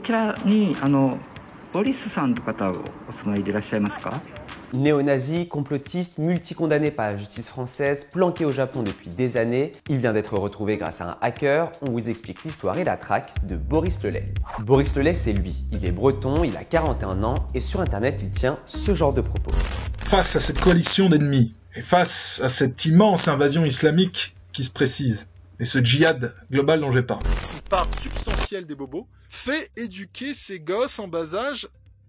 ちらにボリスさんという方がお住まいでいらっしゃいますか？ Néo-nazi, complotiste, multicondamné par la justice française, planqué au Japon depuis des années, il vient d'être retrouvé grâce à un hacker. On vous explique l'histoire et la traque de Boris Lelay. Boris Lelay, c'est lui. Il est breton, il a 41 ans et sur internet, il tient ce genre de propos. Face à cette coalition d'ennemis et face à cette immense invasion islamique qui se précise, et ce djihad global dont j'ai parlé. Une part substantielle des bobos fait éduquer ses gosses en bas âge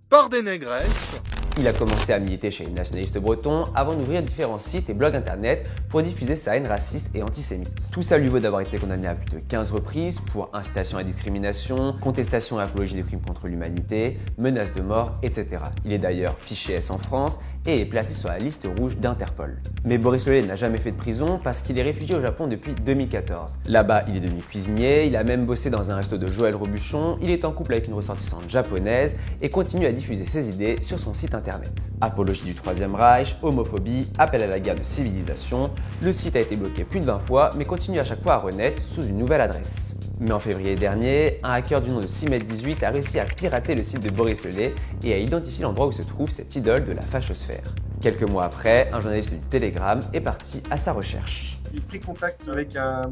par des négresses. Il a commencé à militer chez les nationalistes bretons avant d'ouvrir différents sites et blogs internet pour diffuser sa haine raciste et antisémite. Tout ça lui vaut d'avoir été condamné à plus de 15 reprises pour incitation à la discrimination, contestation et apologie des crimes contre l'humanité, menaces de mort, etc. Il est d'ailleurs fiché S en France et est placé sur la liste rouge d'Interpol. Mais Boris Lelay n'a jamais fait de prison parce qu'il est réfugié au Japon depuis 2014. Là-bas, il est devenu cuisinier, il a même bossé dans un resto de Joël Robuchon, il est en couple avec une ressortissante japonaise et continue à diffuser ses idées sur son site internet. Apologie du Troisième Reich, homophobie, appel à la guerre de civilisation, le site a été bloqué plus de 20 fois mais continue à chaque fois à renaître sous une nouvelle adresse. Mais en février dernier, un hacker du nom de 6m18 a réussi à pirater le site de Boris Lelay et à identifier l'endroit où se trouve cette idole de la fachosphère. Quelques mois après, un journaliste du Telegram est parti à sa recherche. J'ai pris contact avec un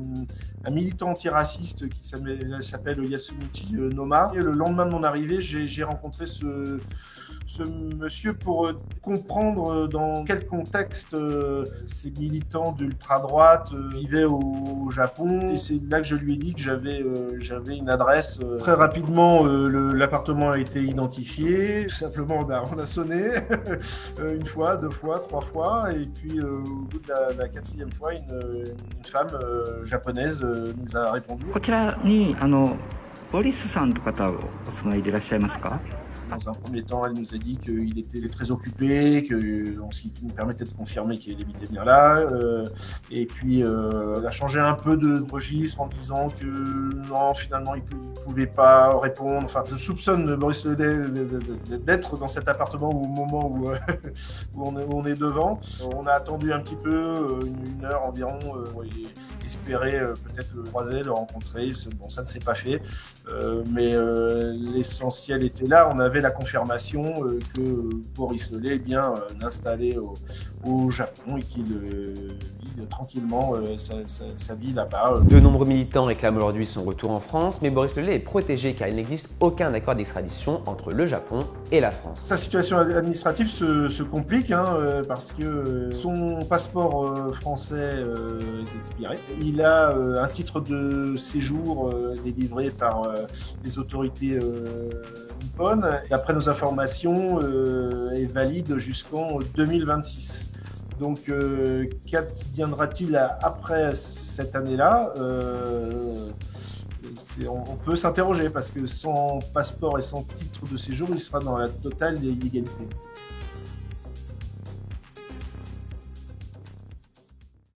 militant antiraciste qui s'appelle Yasumichi Noma. Et le lendemain de mon arrivée, j'ai rencontré ce monsieur pour comprendre dans quel contexte ces militants d'ultra-droite vivaient au Japon. Et c'est là que je lui ai dit que j'avais une adresse. Très rapidement, l'appartement a été identifié. Tout simplement, on a sonné une fois, deux fois, trois fois. Et puis, au bout de la quatrième fois, une femme japonaise nous a répondu. こちらにボリスさんという方がお住まいでいらっしゃいますか？ Dans un premier temps, elle nous a dit qu'il était très occupé, ce qui nous permettait de confirmer qu'il habitait bien là. Et puis, elle a changé un peu de registre en disant que non, finalement, il ne pouvait pas répondre. Enfin, je soupçonne Boris Lelay d'être dans cet appartement au moment où on est devant. On a attendu un petit peu, une heure environ, et espérer peut-être le croiser, le rencontrer. Bon, ça ne s'est pas fait, mais l'essentiel était là. On avait la confirmation que Boris Lelay est bien installé au Japon et qu'il vit tranquillement sa vie là-bas. De nombreux militants réclament aujourd'hui son retour en France, mais Boris Lelay est protégé car il n'existe aucun accord d'extradition entre le Japon et la France. Sa situation administrative se complique parce que son passeport français est expiré. Il a un titre de séjour délivré par les autorités nippones. D'après nos informations, est valide jusqu'en 2026. Donc, qu'adviendra-t-il après cette année-là? On peut s'interroger parce que sans passeport et sans titre de séjour, il sera dans la totale illégalité.